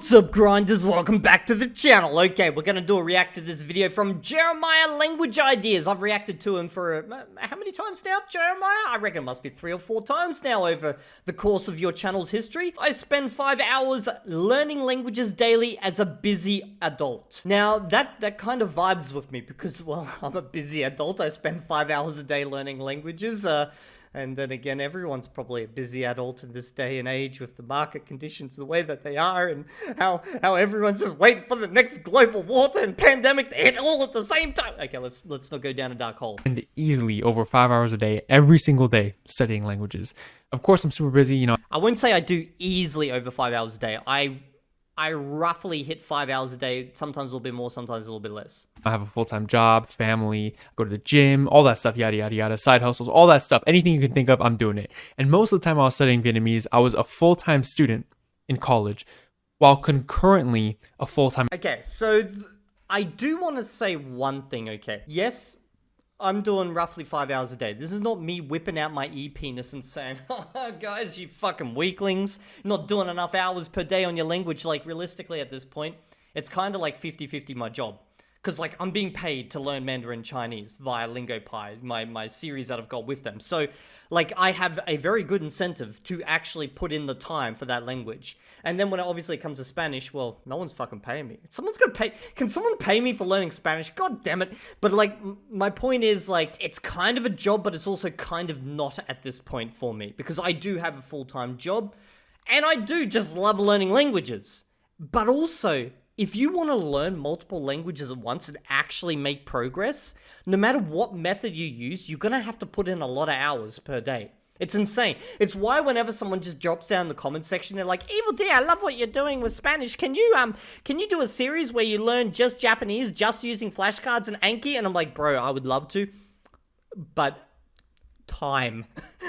What's up, grinders? Welcome back to the channel. Okay, we're gonna do a react to this video from Jeremiah Language Ideas. I've reacted to him for how many times now, Jeremiah? I reckon it must be 3 or 4 times now over the course of your channel's history. I spend 5 hours learning languages daily as a busy adult. Now, that kind of vibes with me because, well, I'm a busy adult. I spend 5 hours a day learning languages. And then again, everyone's probably a busy adult in this day and age with the market conditions the way that they are, and how everyone's just waiting for the next global war and pandemic to hit all at the same time. Okay, let's not go down a dark hole. And easily over 5 hours a day, every single day, studying languages. Of course, I'm super busy, you know. I wouldn't say I do easily over 5 hours a day. I roughly hit 5 hours a day, sometimes a little bit more, sometimes a little bit less. I have a full-time job, family, go to the gym, all that stuff, yada, yada, yada, side hustles, all that stuff. Anything you can think of, I'm doing it. And most of the time I was studying Vietnamese, I was a full-time student in college, while concurrently a full-time... Okay, so I do want to say one thing, okay? Yes, I'm doing roughly 5 hours a day. This is not me whipping out my e-penis and saying, oh, guys, you fucking weaklings, not doing enough hours per day on your language. Like, realistically, at this point, it's kind of like 50-50 my job. Because, like, I'm being paid to learn Mandarin Chinese via LingoPie, my series that I've got with them. So, like, I have a very good incentive to actually put in the time for that language. And then when it obviously comes to Spanish, well, no one's fucking paying me. Someone's gonna pay. Can someone pay me for learning Spanish? God damn it. But, like, my point is, like, it's kind of a job, but it's also kind of not at this point for me. Because I do have a full-time job, and I do just love learning languages. But also, if you want to learn multiple languages at once and actually make progress, no matter what method you use, you're going to have to put in a lot of hours per day. It's insane. It's why whenever someone just drops down in the comment section, they're like, Evildea, I love what you're doing with Spanish. Can you do a series where you learn just Japanese, just using flashcards and Anki? And I'm like, bro, I would love to, but time.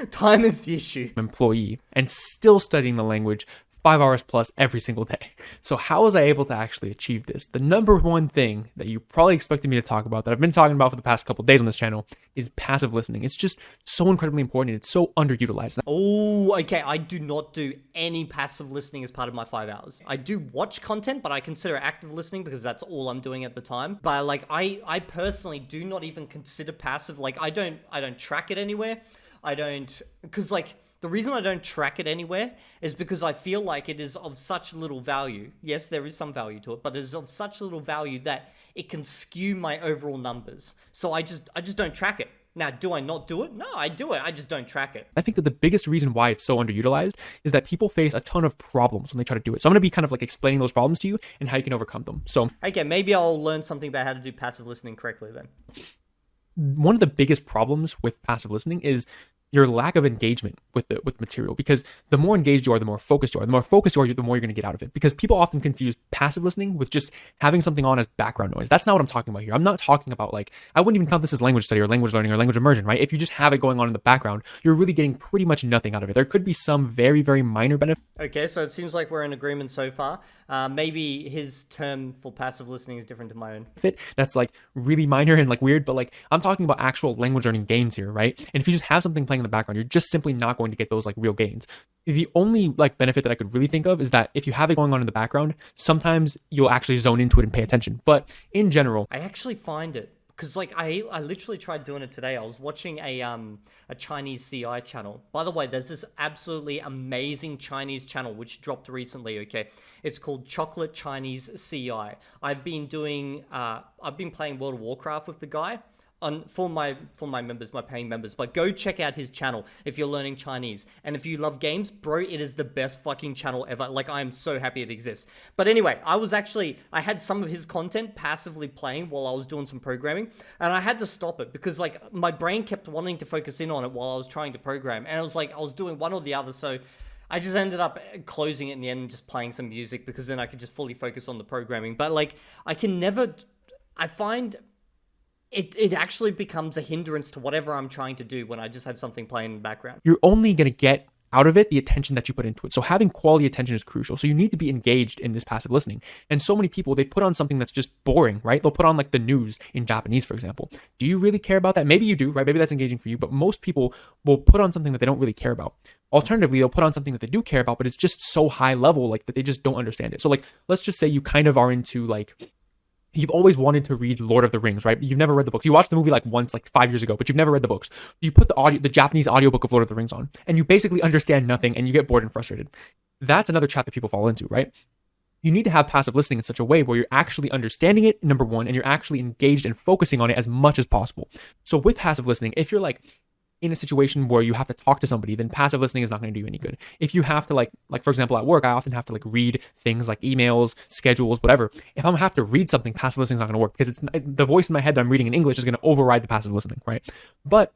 Time is the issue. Employee and still studying the language 5 hours plus every single day. So how was I able to actually achieve this? The number one thing that you probably expected me to talk about, that I've been talking about for the past couple of days on this channel, is passive listening. It's just so incredibly important. It's so underutilized. Oh, okay. I do not do any passive listening as part of my 5 hours. I do watch content, but I consider active listening because that's all I'm doing at the time. But like, I personally do not even consider passive. Like, I don't track it anywhere. Because like, the reason I don't track it anywhere is because I feel like it is of such little value. Yes, there is some value to it, but it is of such little value that it can skew my overall numbers. So I just don't track it. Now, do I not do it? No, I do it. I just don't track it. I think that the biggest reason why it's so underutilized is that people face a ton of problems when they try to do it. So I'm going to be kind of like explaining those problems to you and how you can overcome them. So, okay, maybe I'll learn something about how to do passive listening correctly then. One of the biggest problems with passive listening is your lack of engagement with the material, because the more engaged you are, the more focused you are. The more focused you are, the more you're going to get out of it. Because people often confuse passive listening with just having something on as background noise. That's not what I'm talking about here. I'm not talking about, like, I wouldn't even count this as language study or language learning or language immersion, right? If you just have it going on in the background, you're really getting pretty much nothing out of it. There could be some very, very minor benefit. Okay, so it seems like we're in agreement so far. Maybe his term for passive listening is different to my own. That's like really minor and like weird, but like I'm talking about actual language learning gains here, right? And if you just have something playing in the background, you're just simply not going to get those like real gains. The only like benefit that I could really think of is that if you have it going on in the background, sometimes you'll actually zone into it and pay attention. But in general, I actually find it, because like I literally tried doing it today. I was watching a Chinese CI channel. By the way, there's this absolutely amazing Chinese channel which dropped recently, okay? It's called Chocolate Chinese CI. I've been playing World of Warcraft with the guy for my members, my paying members, but go check out his channel if you're learning Chinese. And if you love games, bro, it is the best fucking channel ever. Like, I am so happy it exists. But anyway, I had some of his content passively playing while I was doing some programming, and I had to stop it because like my brain kept wanting to focus in on it while I was trying to program, and it was like I was doing one or the other. So I just ended up closing it in the end and just playing some music, because then I could just fully focus on the programming. But like, I find it actually becomes a hindrance to whatever I'm trying to do when I just have something playing in the background. You're only going to get out of it the attention that you put into it. So having quality attention is crucial. So you need to be engaged in this passive listening. And so many people, they put on something that's just boring, right? They'll put on like the news in Japanese, for example. Do you really care about that? Maybe you do, right? Maybe that's engaging for you, but most people will put on something that they don't really care about. Alternatively, they'll put on something that they do care about, but it's just so high level, like that they just don't understand it. So like, let's just say you kind of are into like, you've always wanted to read Lord of the Rings, right? You've never read the books. You watched the movie like once, like 5 years ago, but you've never read the books. You put the Japanese audiobook of Lord of the Rings on, and you basically understand nothing, and you get bored and frustrated. That's another trap that people fall into, right? You need to have passive listening in such a way where you're actually understanding it, number one, and you're actually engaged and focusing on it as much as possible. So with passive listening, if you're like in a situation where you have to talk to somebody, then passive listening is not going to do you any good. If you have to like for example, at work, I often have to like read things like emails, schedules, whatever. If I'm going to have to read something, passive listening is not going to work because it's the voice in my head that I'm reading in English is going to override the passive listening, right? But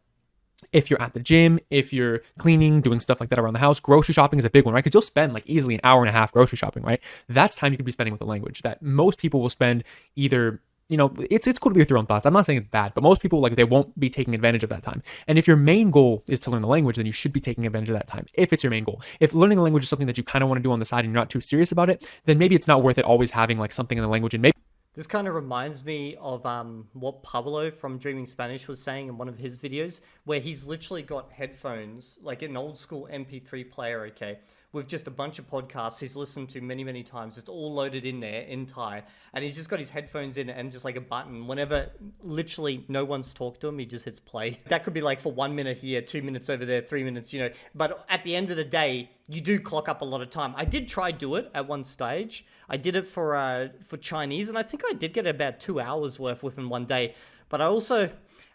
if you're at the gym, if you're cleaning, doing stuff like that around the house, grocery shopping is a big one, right? Because you'll spend like easily an hour and a half grocery shopping, right? That's time you could be spending with the language that most people will spend either, you know, it's cool to be with your own thoughts. I'm not saying it's bad, but most people, like, they won't be taking advantage of that time. And if your main goal is to learn the language, then you should be taking advantage of that time if it's your main goal. If learning the language is something that you kind of want to do on the side and you're not too serious about it, then maybe it's not worth it always having like something in the language. And maybe This kind of reminds me of what Pablo from Dreaming Spanish was saying in one of his videos, where he's literally got headphones, like an old school MP3 player, okay, with just a bunch of podcasts he's listened to many, many times. It's all loaded in there in Thai. And he's just got his headphones in and just like a button. Whenever literally no one's talked to him, he just hits play. That could be like for 1 minute here, 2 minutes over there, 3 minutes, you know. But at the end of the day, you do clock up a lot of time. I did try do it at one stage. I did it for Chinese, and I think I did get about 2 hours worth within one day. But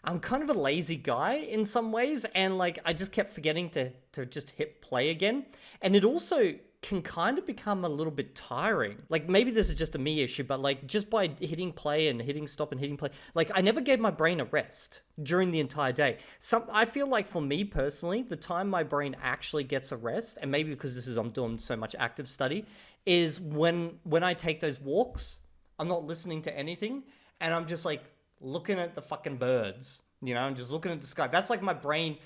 I'm kind of a lazy guy in some ways, and like I just kept forgetting to just hit play again. And it also can kind of become a little bit tiring. Like maybe this is just a me issue, but like just by hitting play and hitting stop and hitting play, like I never gave my brain a rest during the entire day. I feel like for me personally, the time my brain actually gets a rest, and maybe because I'm doing so much active study, is when I take those walks. I'm not listening to anything, and I'm just like looking at the fucking birds. You know, I'm just looking at the sky. That's like my brain.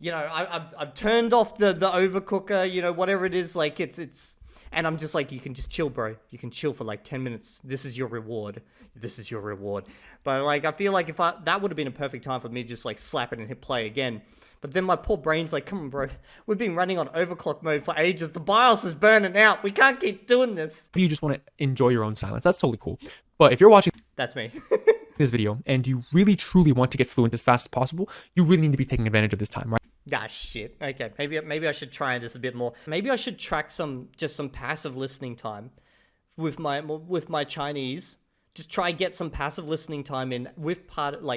You know, I've turned off the overcooker, you know, whatever it is, like it's, and I'm just like, you can just chill, bro. You can chill for like 10 minutes. This is your reward. This is your reward. But like, I feel like that would have been a perfect time for me to just like slap it and hit play again. But then my poor brain's like, come on, bro. We've been running on overclock mode for ages. The BIOS is burning out. We can't keep doing this. you just want to enjoy your own silence, that's totally cool. But if you're watching That's me. this video and you really truly want to get fluent as fast as possible, you really need to be taking advantage of this time, right? Ah, shit. Okay, maybe I should try this a bit more. Maybe I should track some passive listening time with my Chinese. Just try get some passive listening time in with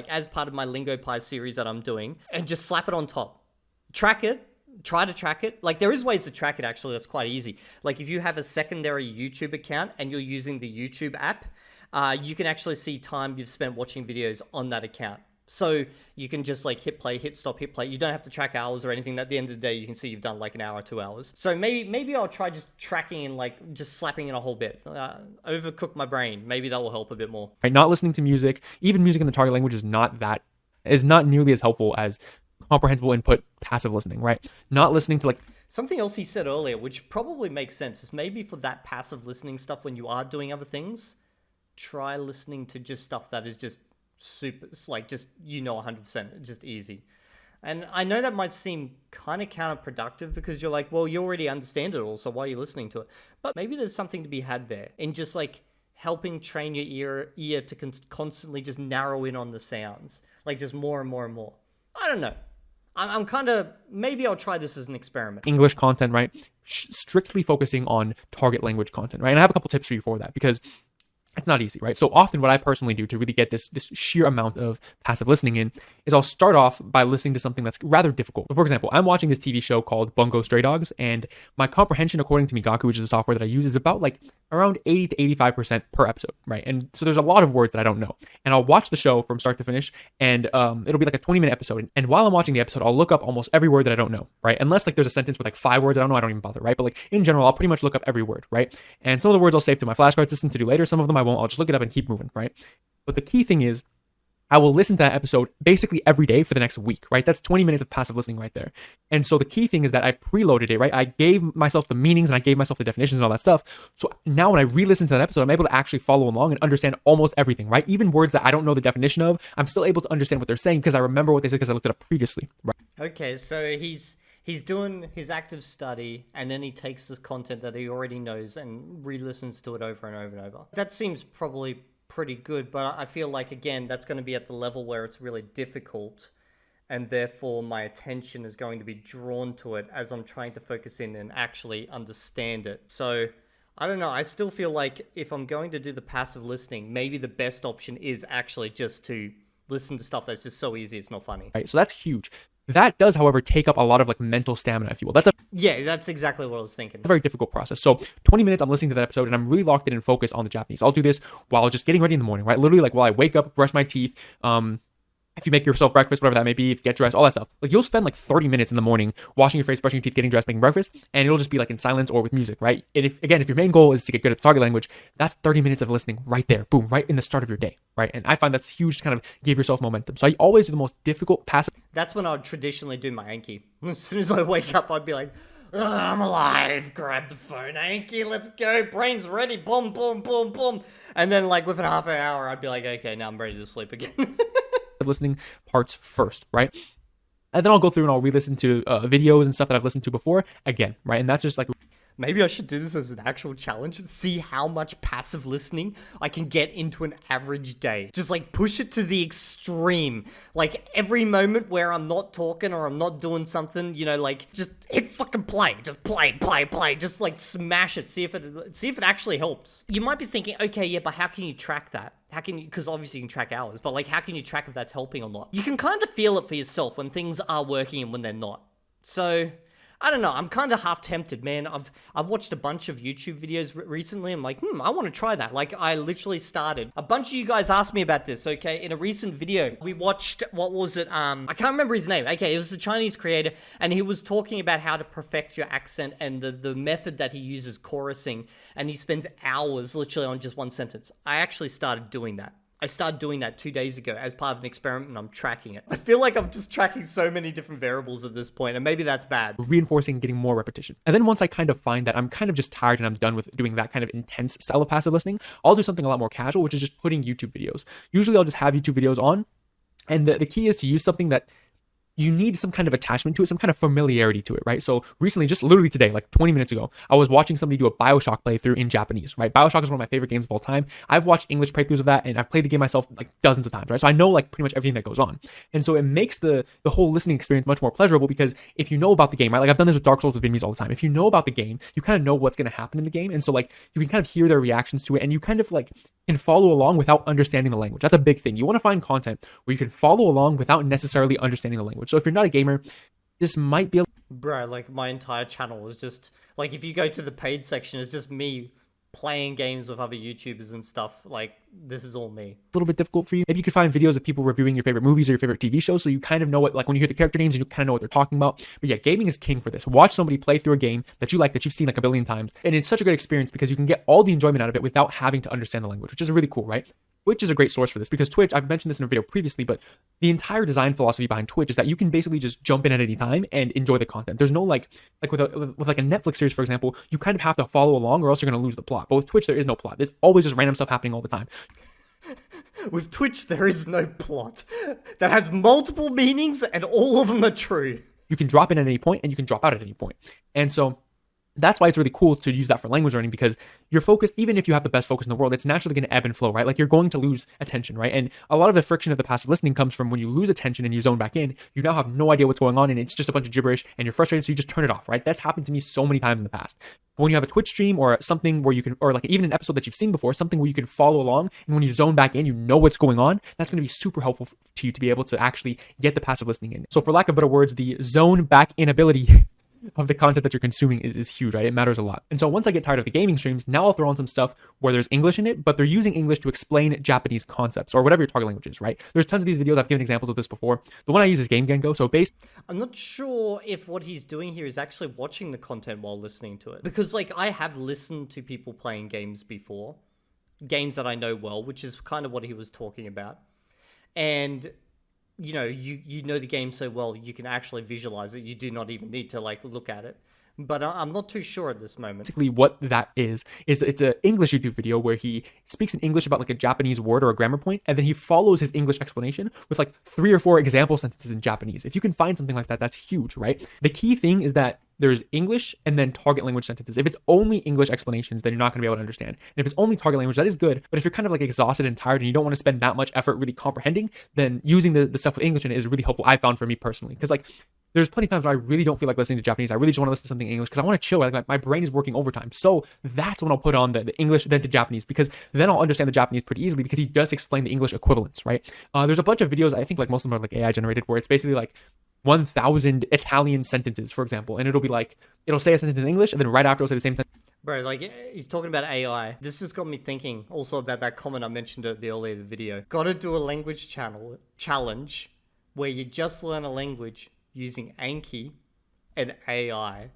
as part of my Lingo Pi series that I'm doing, and just slap it on top. Track it. Try to track it. Like there is ways to track it actually. That's quite easy. Like if you have a secondary YouTube account and you're using the YouTube app, you can actually see time you've spent watching videos on that account. So you can just like hit play, hit stop, hit play. You don't have to track hours or anything. At the end of the day, you can see you've done like an hour, 2 hours. So maybe I'll try just tracking and like just slapping in a whole bit. Overcook my brain. Maybe that will help a bit more. Right? Not listening to music, even music in the target language is not nearly as helpful as comprehensible input passive listening, right? Not listening to like something else he said earlier, which probably makes sense, is maybe for that passive listening stuff when you are doing other things, try listening to just stuff that is just super, like just, you know, 100%, just easy. And I know that might seem kind of counterproductive because you're like, well, you already understand it all, so why are you listening to it? But maybe there's something to be had there in just like helping train your ear to constantly just narrow in on the sounds, like just more and more and more. I don't know. I'm kind of, maybe I'll try this as an experiment. English content, right? Strictly focusing on target language content, right? And I have a couple tips for you for that because it's not easy, right? So often what I personally do to really get this sheer amount of passive listening in is I'll start off by listening to something that's rather difficult. For example, I'm watching this TV show called Bungo Stray Dogs, and my comprehension, according to Migaku, which is the software that I use, is about like around 80 to 85% per episode, right? And so there's a lot of words that I don't know. And I'll watch the show from start to finish, and it'll be like a 20-minute episode. And while I'm watching the episode, I'll look up almost every word that I don't know, right? Unless like there's a sentence with like 5 words I don't know, I don't even bother, right? But like in general, I'll pretty much look up every word, right? And some of the words I'll save to my flashcard system to do later. Some of them I won't. I'll just look it up and keep moving, right? But the key thing is I will listen to that episode basically every day for the next week, right? That's 20 minutes of passive listening right there. And so the key thing is that I preloaded it, right? I gave myself the meanings and I gave myself the definitions and all that stuff. So now when I re-listen to that episode, I'm able to actually follow along and understand almost everything, right? Even words that I don't know the definition of, I'm still able to understand what they're saying because I remember what they said because I looked it up previously, right? Okay, so he's doing his active study, and then he takes this content that he already knows and re-listens to it over and over and over. That seems probably pretty good, but I feel like, again, that's going to be at the level where it's really difficult, and therefore my attention is going to be drawn to it as I'm trying to focus in and actually understand it. So I don't know, I still feel like if I'm going to do the passive listening, maybe the best option is actually just to listen to stuff that's just so easy it's not funny. Right, so that's huge. That does, however, take up a lot of like mental stamina, if you will. That's exactly what I was thinking. A very difficult process. So 20 minutes, I'm listening to that episode and I'm really locked in and focused on the Japanese. I'll do this while just getting ready in the morning, right? Literally like while I wake up, brush my teeth, if you make yourself breakfast, whatever that may be, if you get dressed, all that stuff. Like you'll spend like 30 minutes in the morning washing your face, brushing your teeth, getting dressed, making breakfast, and it'll just be like in silence or with music, right? And if your main goal is to get good at the target language, that's 30 minutes of listening right there, boom, right in the start of your day, right? And I find that's huge to kind of give yourself momentum. So I always do the most difficult passive. That's when I would traditionally do my Anki. As soon as I wake up, I'd be like, "Oh, I'm alive, grab the phone, Anki, let's go, brain's ready, boom, boom, boom, boom." And then like within half an hour, I'd be like, okay, now I'm ready to sleep again. Listening parts first, right? And then I'll go through and I'll re-listen to videos and stuff that I've listened to before again, right? And that's just like... Maybe I should do this as an actual challenge and see how much passive listening I can get into an average day. Just like push it to the extreme. Like every moment where I'm not talking or I'm not doing something, you know, like just hit fucking play. Just play. Just like smash it. See if it actually helps. You might be thinking, okay, yeah, but how can you track that? How can you, because obviously you can track hours, but like how can you track if that's helping or not? You can kind of feel it for yourself when things are working and when they're not. So... I don't know, I'm kind of half tempted, man. I've watched a bunch of YouTube videos recently. I'm like, I want to try that. Like, I literally started. A bunch of you guys asked me about this, okay? In a recent video, we watched, what was it? I can't remember his name. Okay, it was the Chinese creator, and he was talking about how to perfect your accent and the method that he uses chorusing, and he spends hours literally on just one sentence. I actually started doing that. I started doing that 2 days ago as part of an experiment, and I'm tracking it. I feel like I'm just tracking so many different variables at this point, and maybe that's bad. Reinforcing, getting more repetition. And then once I kind of find that I'm kind of just tired and I'm done with doing that kind of intense style of passive listening, I'll do something a lot more casual, which is just putting YouTube videos. Usually I'll just have YouTube videos on, and the key is to use something that you need some kind of attachment to it, some kind of familiarity to it, right? So recently, just literally today, like 20 minutes ago, I was watching somebody do a BioShock playthrough in Japanese, right? BioShock is one of my favorite games of all time. I've watched English playthroughs of that, and I've played the game myself like dozens of times, right? So I know like pretty much everything that goes on. And so it makes the whole listening experience much more pleasurable because if you know about the game, right? Like I've done this with Dark Souls with Vietnamese all the time. If you know about the game, you kind of know what's going to happen in the game. And so like you can kind of hear their reactions to it, and you kind of like can follow along without understanding the language. That's a big thing. You want to find content where you can follow along without necessarily understanding the language. So if you're not a gamer, this might be Bro, like my entire channel is just like, if you go to the paid section, it's just me playing games with other YouTubers and stuff. Like, this is all me. A little bit difficult for you. Maybe you could find videos of people reviewing your favorite movies or your favorite TV shows, so you kind of know what, like when you hear the character names, you kind of know what they're talking about. But yeah, gaming is king for this. Watch somebody play through a game that you like, that you've seen like a billion times, and it's such a great experience because you can get all the enjoyment out of it without having to understand the language, which is really cool, right? Twitch is a great source for this because Twitch, I've mentioned this in a video previously, but the entire design philosophy behind Twitch is that you can basically just jump in at any time and enjoy the content. There's no like with like a Netflix series, for example, you kind of have to follow along or else you're going to lose the plot. But with Twitch, there is no plot. There's always just random stuff happening all the time. With Twitch, there is no plot. That has multiple meanings and all of them are true. You can drop in at any point and you can drop out at any point. And so that's why it's really cool to use that for language learning, because you're focused, even if you have the best focus in the world, it's naturally going to ebb and flow, right? Like you're going to lose attention, right? And a lot of the friction of the passive listening comes from when you lose attention and you zone back in, you now have no idea what's going on and it's just a bunch of gibberish and you're frustrated, so you just turn it off, right? That's happened to me so many times in the past. But when you have a Twitch stream or something where you can, or like even an episode that you've seen before, something where you can follow along, and when you zone back in, you know what's going on, that's going to be super helpful to you to be able to actually get the passive listening in. So for lack of better words, the zone back in ability of the content that you're consuming is huge, right? It matters a lot. And so once I get tired of the gaming streams, now I'll throw on some stuff where there's English in it, but they're using English to explain Japanese concepts or whatever your target language is, right? There's tons of these videos. I've given examples of this before. The one I use is Game Gengo. So I'm not sure if what he's doing here is actually watching the content while listening to it. Because like I have listened to people playing games before, games that I know well, which is kind of what he was talking about. and you know the game so well you can actually visualize it. You do not even need to like look at it. But I'm not too sure at this moment. Basically, what that is it's an English YouTube video where he speaks in English about like a Japanese word or a grammar point, and then he follows his English explanation with like 3 or 4 example sentences in Japanese. If you can find something like that, that's huge, right? The key thing is that there's English and then target language sentences. If it's only English explanations, then you're not going to be able to understand. And if it's only target language, that is good. But if you're kind of like exhausted and tired and you don't want to spend that much effort really comprehending, then using the stuff with English in it is really helpful, I found, for me personally. Because like there's plenty of times where I really don't feel like listening to Japanese. I really just want to listen to something in English because I want to chill. Like my brain is working overtime. So that's when I'll put on the English then to Japanese, because then I'll understand the Japanese pretty easily because he just explained the English equivalents, right? There's a bunch of videos, I think like most of them are like AI generated, where it's basically like 1,000 Italian sentences, for example. And it'll say a sentence in English and then right after it'll say the same sentence. Bro, like, he's talking about AI. This just got me thinking also about that comment I mentioned at the earlier in the video. Gotta do a language challenge where you just learn a language using Anki and AI.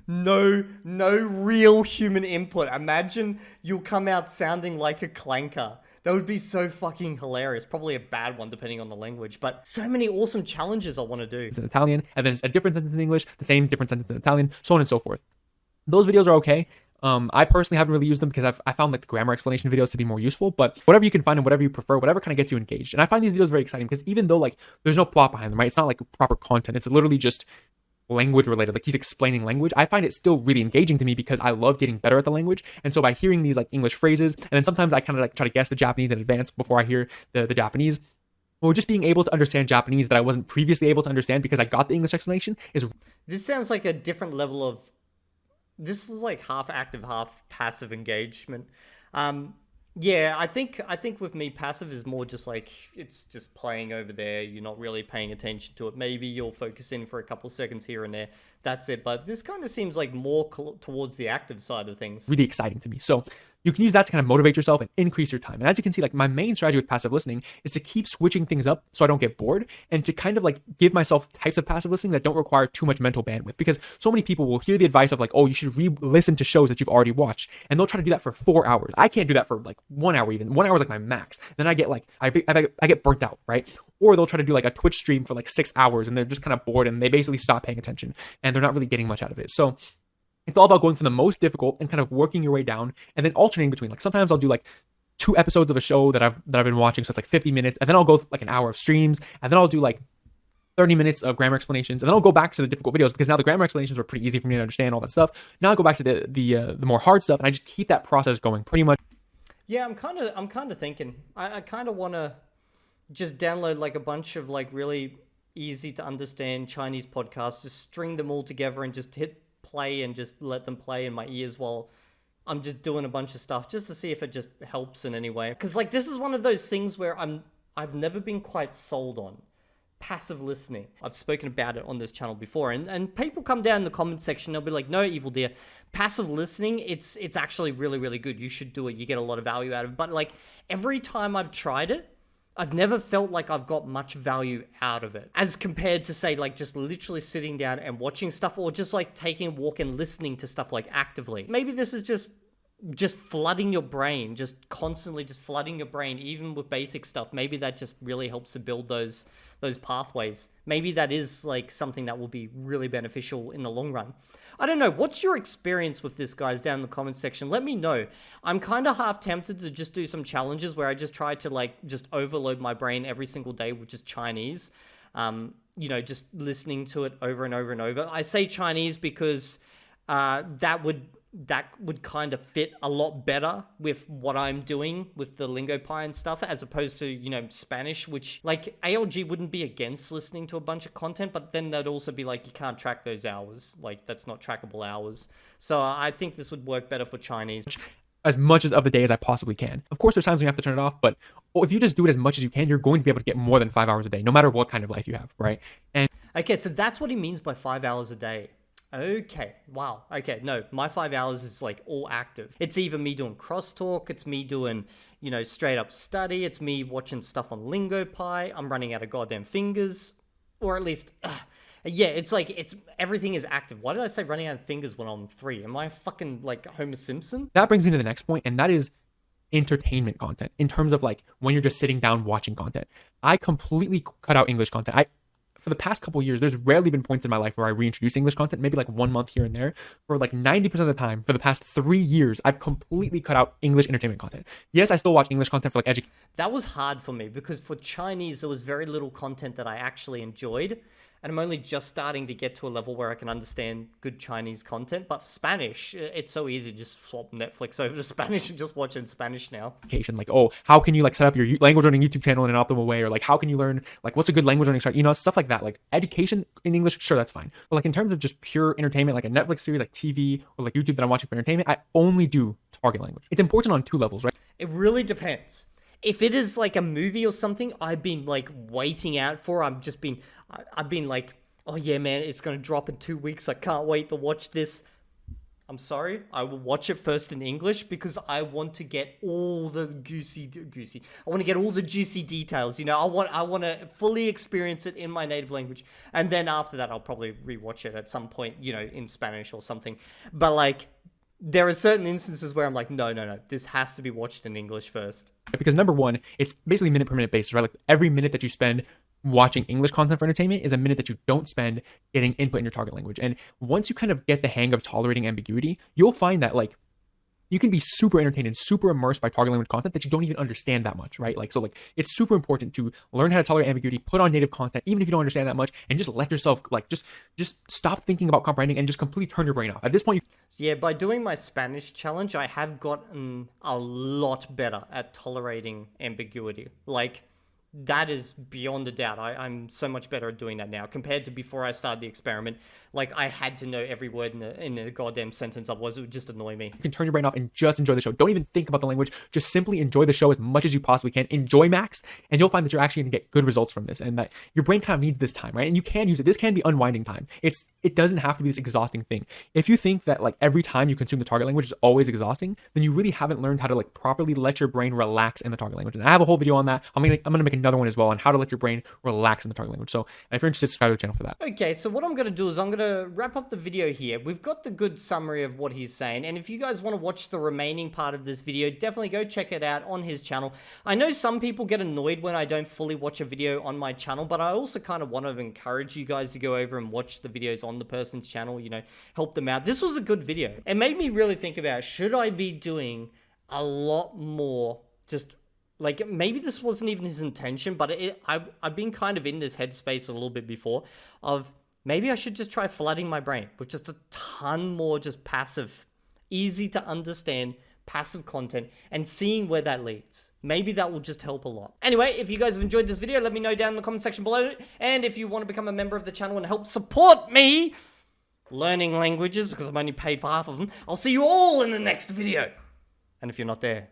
No real human input. Imagine you'll come out sounding like a clanker. That would be so fucking hilarious. Probably a bad one depending on the language, but so many awesome challenges I want to do. It's in Italian, and then it's a different sentence in English, the same different sentence in Italian, so on and so forth. Those videos are okay. I personally haven't really used them because I found like the grammar explanation videos to be more useful, but whatever you can find and whatever you prefer, whatever kind of gets you engaged. And I find these videos very exciting because even though like there's no plot behind them, right? It's not like proper content. It's literally just language related. Like he's explaining language. I find it still really engaging to me because I love getting better at the language. And so by hearing these like English phrases, and then sometimes I kind of like try to guess the Japanese in advance before I hear the Japanese, or just being able to understand Japanese that I wasn't previously able to understand because I got the English explanation is... This sounds like a different level of... This is like half active, half passive engagement. Yeah, I think with me, passive is more just like, it's just playing over there. You're not really paying attention to it. Maybe you'll focus in for a couple seconds here and there. That's it. But this kind of seems like more towards the active side of things. Really exciting to me. So you can use that to kind of motivate yourself and increase your time. And as you can see, like my main strategy with passive listening is to keep switching things up so I don't get bored, and to kind of like give myself types of passive listening that don't require too much mental bandwidth, because so many people will hear the advice of like, oh, you should re-listen to shows that you've already watched, and they'll try to do that for 4 hours. I can't do that for like 1 hour even. 1 hour is like my max. Then I get like, I get burnt out, right? Or they'll try to do like a Twitch stream for like 6 hours and they're just kind of bored and they basically stop paying attention and they're not really getting much out of it. So it's all about going from the most difficult and kind of working your way down, and then alternating between. Like sometimes I'll do like 2 episodes of a show that I've been watching, so it's like 50 minutes, and then I'll go like an hour of streams, and then I'll do like 30 minutes of grammar explanations, and then I'll go back to the difficult videos because now the grammar explanations were pretty easy for me to understand, all that stuff. Now I go back to the more hard stuff, and I just keep that process going pretty much. Yeah, I'm kind of thinking I kind of want to just download like a bunch of like really easy to understand Chinese podcasts, just string them all together and just hit play and just let them play in my ears while I'm just doing a bunch of stuff just to see if it just helps in any way. Because like this is one of those things where I've never been quite sold on passive listening. I've spoken about it on this channel before, and people come down in the comment section, they'll be like, no, Evildea, passive listening, it's actually really, really good. You should do it. You get a lot of value out of it. But like every time I've tried it, I've never felt like I've got much value out of it as compared to say like just literally sitting down and watching stuff, or just like taking a walk and listening to stuff like actively. Maybe this is just flooding your brain, just constantly just flooding your brain, even with basic stuff. Maybe that just really helps to build those pathways. Maybe that is like something that will be really beneficial in the long run. I don't know. What's your experience with this, guys, down in the comments section? Let me know. I'm kind of half tempted to just do some challenges where I just try to like just overload my brain every single day with just Chinese. Just listening to it over and over and over. I say Chinese because that would kind of fit a lot better with what I'm doing with the LingoPie and stuff, as opposed to, Spanish, which like ALG wouldn't be against listening to a bunch of content, but then they'd also be like, you can't track those hours. Like that's not trackable hours. So I think this would work better for Chinese. As much of the day as I possibly can. Of course, there's times when you have to turn it off, but if you just do it as much as you can, you're going to be able to get more than 5 hours a day, no matter what kind of life you have, right? And okay, so that's what he means by 5 hours a day. Okay, wow. Okay, no, my 5 hours is like all active. It's either me doing crosstalk, it's me doing, straight up study, it's me watching stuff on LingoPie, I'm running out of goddamn fingers, or at least, yeah, it's like, everything is active. Why did I say running out of fingers when I'm 3? Am I fucking like Homer Simpson? that brings me to the next point, and that is entertainment content, in terms of like when you're just sitting down watching content. I completely cut out English content. For the past couple of years, there's rarely been points in my life where I reintroduce English content, maybe like 1 month here and there. For like 90% of the time, for the past 3 years, I've completely cut out English entertainment content. Yes, I still watch English content for like education. That was hard for me because for Chinese, there was very little content that I actually enjoyed. And I'm only just starting to get to a level where I can understand good Chinese content. But for Spanish, it's so easy. Just swap Netflix over to Spanish and just watch it in Spanish now. Like, oh, how can you like set up your language learning YouTube channel in an optimal way? Or like, how can you learn, like, what's a good language learning start? You know, stuff like that. Like education in English, sure, that's fine. But like in terms of just pure entertainment, like a Netflix series, like TV or like YouTube that I'm watching for entertainment, I only do target language. It's important on 2 levels, right? It really depends. If it is like a movie or something, I've been like waiting out for. I've been like, oh yeah, man, it's going to drop in 2 weeks. I can't wait to watch this. I'm sorry. I will watch it first in English because I want to get all the juicy. I want to get all the juicy details. You know, I want to fully experience it in my native language. And then after that, I'll probably rewatch it at some point, you know, in Spanish or something. But like, there are certain instances where I'm like, no, this has to be watched in English first. Because number one, it's basically minute per minute basis, right? Like every minute that you spend watching English content for entertainment is a minute that you don't spend getting input in your target language. And once you kind of get the hang of tolerating ambiguity, you'll find that like you can be super entertained and super immersed by target language content that you don't even understand that much, right? Like, so like it's super important to learn how to tolerate ambiguity, put on native content, even if you don't understand that much, and just let yourself like, just stop thinking about comprehending and just completely turn your brain off. At this point, yeah, by doing my Spanish challenge, I have gotten a lot better at tolerating ambiguity. Like, that is beyond a doubt. I'm so much better at doing that now compared to before I started the experiment. Like, I had to know every word in the goddamn sentence, otherwise it would just annoy me. You can turn your brain off and just enjoy the show. Don't even think about the language. Just simply enjoy the show as much as you possibly can. Enjoy Max, and you'll find that you're actually going to get good results from this, and that your brain kind of needs this time, right? And you can use it. This can be unwinding time. It doesn't have to be this exhausting thing. If you think that like every time you consume the target language is always exhausting, then you really haven't learned how to like properly let your brain relax in the target language. And I have a whole video on that. I'm gonna make another one as well on how to let your brain relax in the target language. So if you're interested, subscribe to the channel for that. Okay, so what I'm going to do is I'm going to wrap up the video here. We've got the good summary of what he's saying, and if you guys want to watch the remaining part of this video, definitely go check it out on his channel. I know some people get annoyed when I don't fully watch a video on my channel, but I also kind of want to encourage you guys to go over and watch the videos on the person's channel, you know, help them out. This was a good video. It made me really think about, should I be doing a lot more just... Like, maybe this wasn't even his intention, but I've been kind of in this headspace a little bit before of maybe I should just try flooding my brain with just a ton more just passive, easy to understand passive content and seeing where that leads. Maybe that will just help a lot. Anyway, if you guys have enjoyed this video, let me know down in the comment section below. And if you want to become a member of the channel and help support me learning languages, because I'm only paid for half of them, I'll see you all in the next video. And if you're not there,